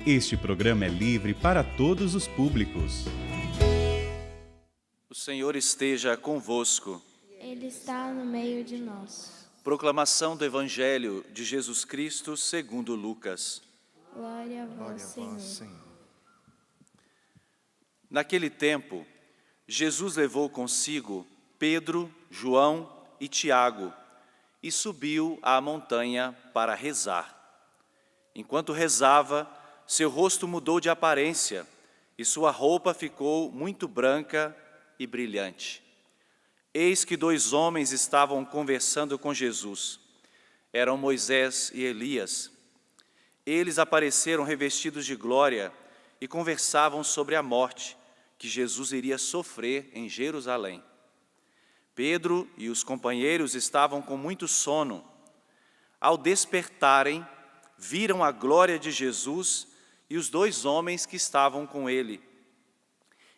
Este programa é livre para todos os públicos. O Senhor esteja convosco. Ele está no meio de nós. Proclamação do Evangelho de Jesus Cristo segundo Lucas. Glória a vós, Senhor. Naquele tempo, Jesus levou consigo Pedro, João e Tiago e subiu à montanha para rezar. Enquanto rezava, seu rosto mudou de aparência e sua roupa ficou muito branca e brilhante. Eis que 2 homens estavam conversando com Jesus. Eram Moisés e Elias. Eles apareceram revestidos de glória e conversavam sobre a morte que Jesus iria sofrer em Jerusalém. Pedro e os companheiros estavam com muito sono. Ao despertarem, viram a glória de Jesus e os 2 homens que estavam com ele.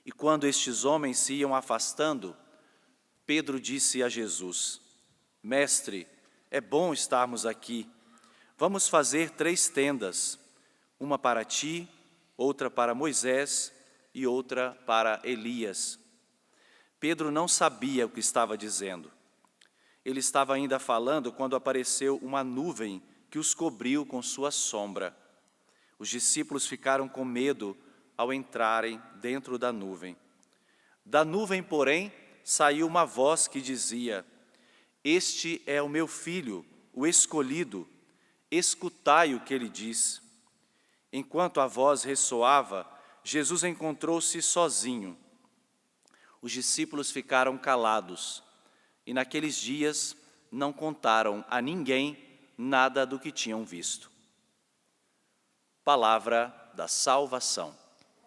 E quando estes homens se iam afastando, Pedro disse a Jesus: Mestre, é bom estarmos aqui. Vamos fazer 3 tendas, uma para ti, outra para Moisés e outra para Elias. Pedro não sabia o que estava dizendo. Ele estava ainda falando quando apareceu uma nuvem que os cobriu com sua sombra. Os discípulos ficaram com medo ao entrarem dentro da nuvem. Da nuvem, porém, saiu uma voz que dizia: Este é o meu filho, o escolhido, escutai o que ele diz. Enquanto a voz ressoava, Jesus encontrou-se sozinho. Os discípulos ficaram calados e naqueles dias não contaram a ninguém nada do que tinham visto. Palavra da salvação.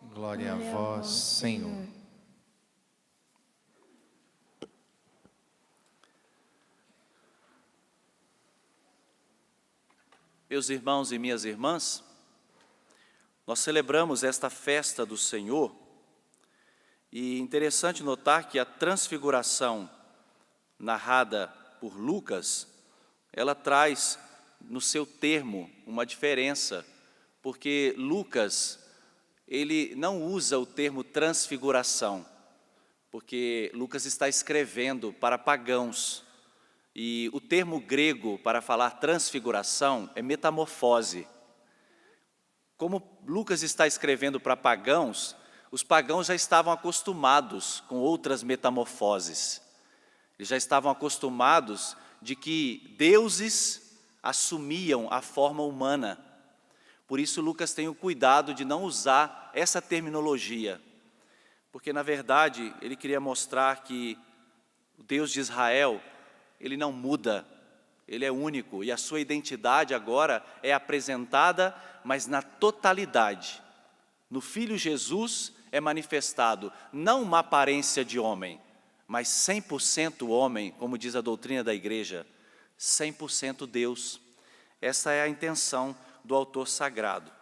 Glória a vós, Senhor. Meus irmãos e minhas irmãs, nós celebramos esta festa do Senhor e é interessante notar que a transfiguração narrada por Lucas, ela traz no seu termo uma diferença, porque Lucas, ele não usa o termo transfiguração, porque Lucas está escrevendo para pagãos, e o termo grego para falar transfiguração é metamorfose. Como Lucas está escrevendo para pagãos, os pagãos já estavam acostumados com outras metamorfoses. Eles já estavam acostumados de que deuses assumiam a forma humana. Por isso Lucas tem o cuidado de não usar essa terminologia, porque na verdade ele queria mostrar que o Deus de Israel, ele não muda, ele é único e a sua identidade agora é apresentada, mas na totalidade. No Filho Jesus é manifestado não uma aparência de homem, mas 100% homem, como diz a doutrina da igreja, 100% Deus. Essa é a intenção do autor sagrado.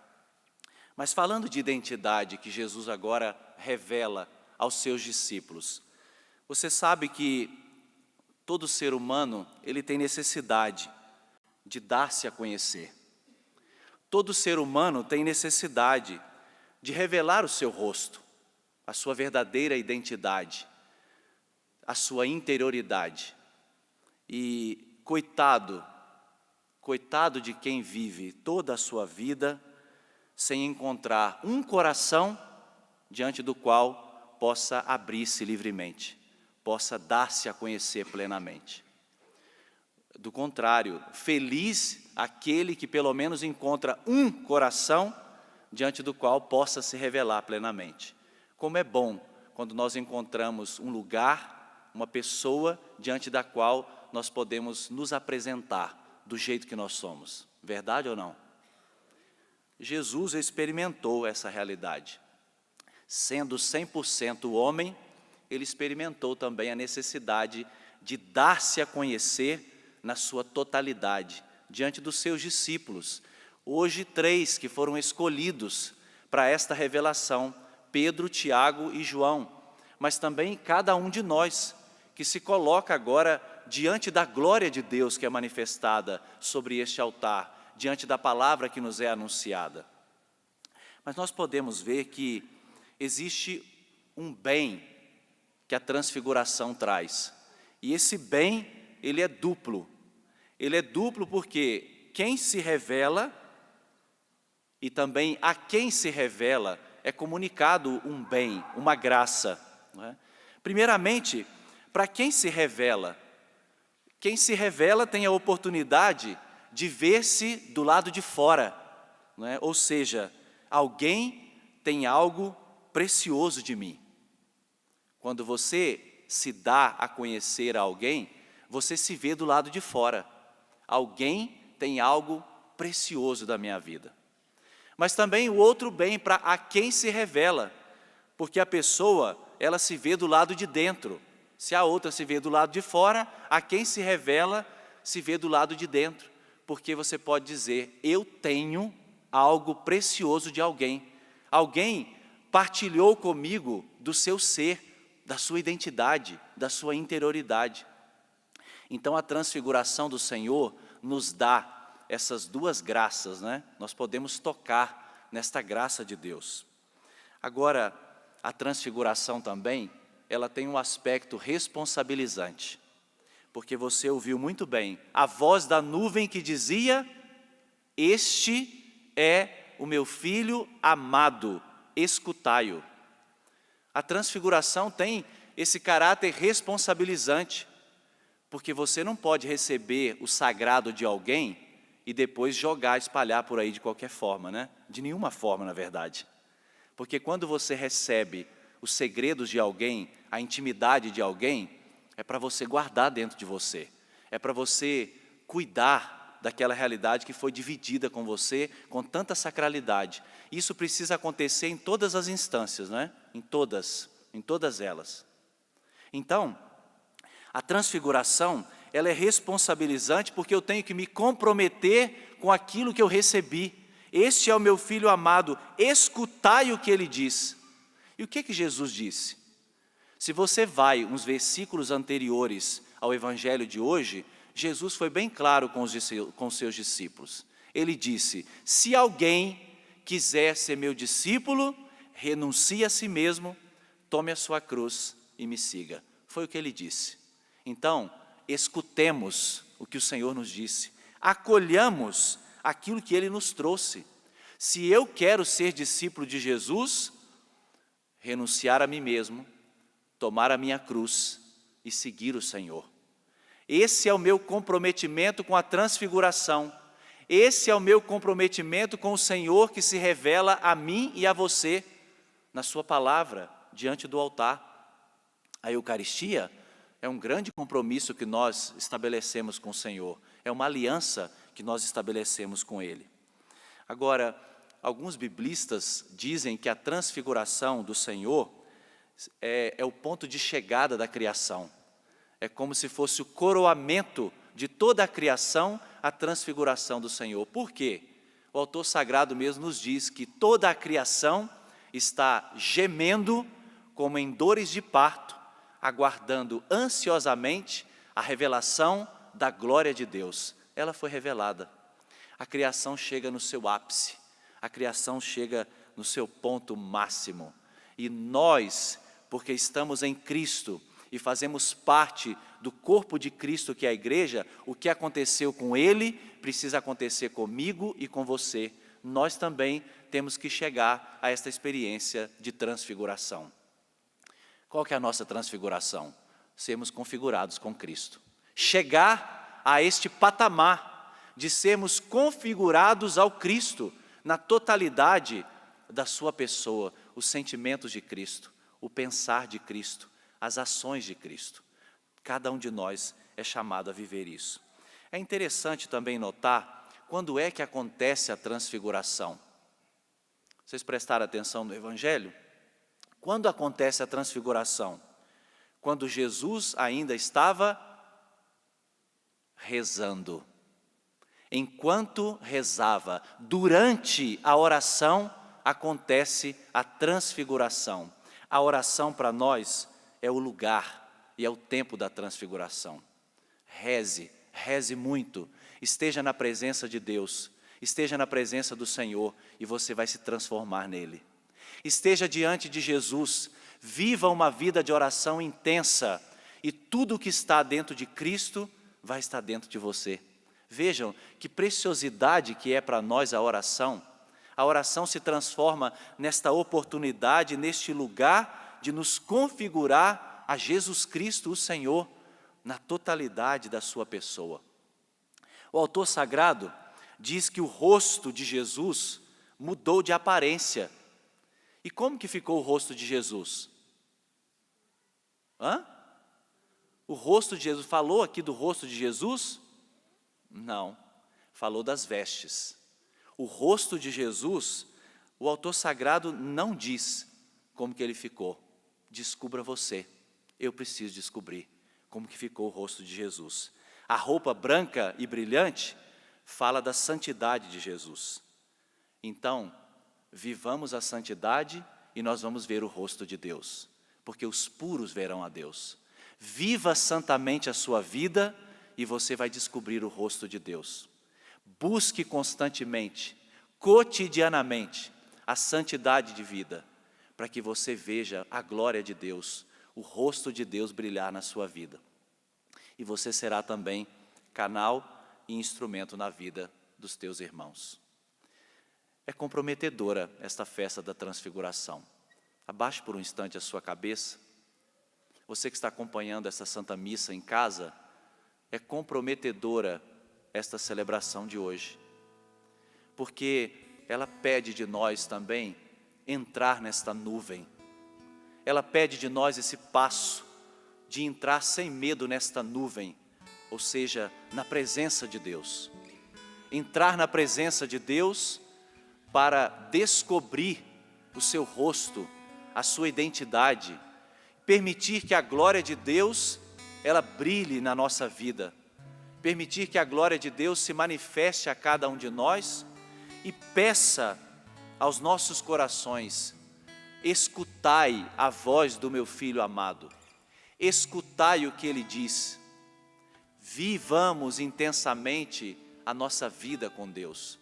Mas falando de identidade que Jesus agora revela aos seus discípulos, você sabe que todo ser humano, ele tem necessidade de dar-se a conhecer. Todo ser humano tem necessidade de revelar o seu rosto, a sua verdadeira identidade, a sua interioridade. E coitado de quem vive toda a sua vida sem encontrar um coração diante do qual possa abrir-se livremente, possa dar-se a conhecer plenamente. Do contrário, feliz aquele que pelo menos encontra um coração diante do qual possa se revelar plenamente. Como é bom quando nós encontramos um lugar, uma pessoa diante da qual nós podemos nos apresentar do jeito que nós somos. Verdade ou não? Jesus experimentou essa realidade. Sendo 100% homem, ele experimentou também a necessidade de dar-se a conhecer na sua totalidade, diante dos seus discípulos. Hoje 3 que foram escolhidos para esta revelação, Pedro, Tiago e João, mas também cada um de nós, que se coloca agora diante da glória de Deus que é manifestada sobre este altar, diante da palavra que nos é anunciada. Mas nós podemos ver que existe um bem que a transfiguração traz. E esse bem, ele é duplo. Ele é duplo porque quem se revela e também a quem se revela é comunicado um bem, uma graça. Não é? Primeiramente, para quem se revela tem a oportunidade de ver-se do lado de fora. Não é? Ou seja, alguém tem algo precioso de mim. Quando você se dá a conhecer a alguém, você se vê do lado de fora. Alguém tem algo precioso da minha vida. Mas também o outro bem para a quem se revela, porque a pessoa, ela se vê do lado de dentro. Se a outra se vê do lado de fora, a quem se revela se vê do lado de dentro. Porque você pode dizer, eu tenho algo precioso de alguém. Alguém partilhou comigo do seu ser, da sua identidade, da sua interioridade. Então a transfiguração do Senhor nos dá essas duas graças, né? Nós podemos tocar nesta graça de Deus. Agora, a transfiguração também, ela tem um aspecto responsabilizante. Porque você ouviu muito bem, a voz da nuvem que dizia, este é o meu filho amado, escutai-o. A transfiguração tem esse caráter responsabilizante, porque você não pode receber o sagrado de alguém e depois jogar, espalhar por aí de qualquer forma, né? De nenhuma forma, na verdade. Porque quando você recebe os segredos de alguém, a intimidade de alguém, é para você guardar dentro de você. É para você cuidar daquela realidade que foi dividida com você com tanta sacralidade. Isso precisa acontecer em todas as instâncias, né? Em todas elas. Então, a transfiguração, ela é responsabilizante porque eu tenho que me comprometer com aquilo que eu recebi. Este é o meu filho amado, escutai o que ele diz. E o que Jesus disse? Se você vai uns versículos anteriores ao evangelho de hoje, Jesus foi bem claro com os seus discípulos. Ele disse, se alguém quiser ser meu discípulo, renuncie a si mesmo, tome a sua cruz e me siga. Foi o que ele disse. Então, escutemos o que o Senhor nos disse. Acolhamos aquilo que Ele nos trouxe. Se eu quero ser discípulo de Jesus, renunciar a mim mesmo, tomar a minha cruz e seguir o Senhor. Esse é o meu comprometimento com a transfiguração. Esse é o meu comprometimento com o Senhor que se revela a mim e a você na sua palavra, diante do altar. A Eucaristia é um grande compromisso que nós estabelecemos com o Senhor. É uma aliança que nós estabelecemos com Ele. Agora, alguns biblistas dizem que a transfiguração do Senhor é o ponto de chegada da criação. É como se fosse o coroamento de toda a criação, a transfiguração do Senhor. Por quê? O autor sagrado mesmo nos diz que toda a criação está gemendo como em dores de parto, aguardando ansiosamente a revelação da glória de Deus. Ela foi revelada. A criação chega no seu ápice, a criação chega no seu ponto máximo. E nós, porque estamos em Cristo e fazemos parte do corpo de Cristo, que é a igreja, o que aconteceu com Ele precisa acontecer comigo e com você. Nós também temos que chegar a esta experiência de transfiguração. Qual que é a nossa transfiguração? Sermos configurados com Cristo. Chegar a este patamar de sermos configurados ao Cristo, na totalidade da sua pessoa, os sentimentos de Cristo, o pensar de Cristo, as ações de Cristo. Cada um de nós é chamado a viver isso. É interessante também notar quando é que acontece a transfiguração. Vocês prestaram atenção no Evangelho? Quando acontece a transfiguração? Quando Jesus ainda estava rezando. Enquanto rezava, durante a oração, acontece a transfiguração. A oração para nós é o lugar e é o tempo da transfiguração. Reze, reze muito, esteja na presença de Deus. Esteja na presença do Senhor e você vai se transformar nele. Esteja diante de Jesus, viva uma vida de oração intensa e tudo o que está dentro de Cristo vai estar dentro de você. Vejam que preciosidade que é para nós a oração. A oração se transforma nesta oportunidade, neste lugar de nos configurar a Jesus Cristo, o Senhor, na totalidade da sua pessoa. O autor sagrado diz que o rosto de Jesus mudou de aparência. E como que ficou o rosto de Jesus? O rosto de Jesus, falou aqui do rosto de Jesus? Não, falou das vestes. O rosto de Jesus, o autor sagrado não diz como que ele ficou. Descubra você, eu preciso descobrir como que ficou o rosto de Jesus. A roupa branca e brilhante fala da santidade de Jesus. Então, vivamos a santidade e nós vamos ver o rosto de Deus, porque os puros verão a Deus. Viva santamente a sua vida e você vai descobrir o rosto de Deus. Busque constantemente, cotidianamente, a santidade de vida, para que você veja a glória de Deus, o rosto de Deus brilhar na sua vida. E você será também canal e instrumento na vida dos teus irmãos. É comprometedora esta festa da transfiguração. Abaixe por um instante a sua cabeça. Você que está acompanhando essa Santa Missa em casa, é comprometedora esta celebração de hoje, porque ela pede de nós também entrar nesta nuvem. Ela pede de nós esse passo de entrar sem medo nesta nuvem, ou seja, na presença de Deus. Entrar na presença de Deus para descobrir o seu rosto, a sua identidade, permitir que a glória de Deus, ela brilhe na nossa vida, permitir que a glória de Deus se manifeste a cada um de nós e peça aos nossos corações: escutai a voz do meu Filho amado, escutai o que Ele diz, vivamos intensamente a nossa vida com Deus,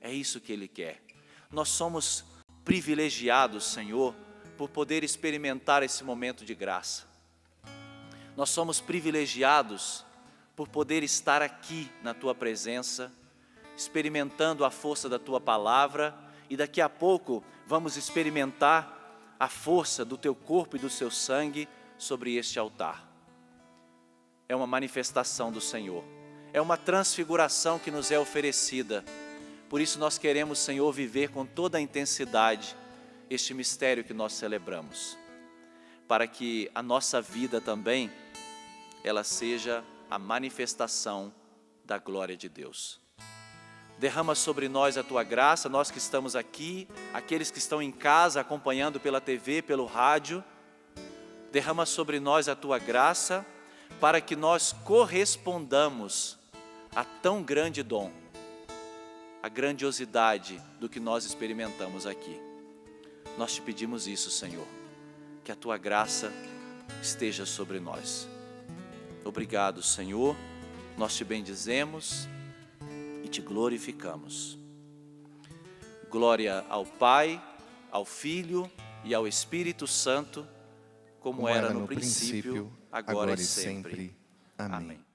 é isso que Ele quer. Nós somos privilegiados, Senhor, por poder experimentar esse momento de graça. Nós somos privilegiados por poder estar aqui na Tua presença, experimentando a força da Tua palavra, e daqui a pouco vamos experimentar a força do Teu corpo e do Seu sangue sobre este altar. É uma manifestação do Senhor, é uma transfiguração que nos é oferecida. Por isso nós queremos, Senhor, viver com toda a intensidade este mistério que nós celebramos, para que a nossa vida também, ela seja a manifestação da glória de Deus. Derrama sobre nós a Tua graça, nós que estamos aqui, aqueles que estão em casa acompanhando pela TV, pelo rádio. Derrama sobre nós a Tua graça, para que nós correspondamos a tão grande dom, a grandiosidade do que nós experimentamos aqui. Nós te pedimos isso, Senhor, que a Tua graça esteja sobre nós. Obrigado, Senhor, nós te bendizemos e te glorificamos. Glória ao Pai, ao Filho e ao Espírito Santo, como era no princípio, agora e sempre. Amém. Amém.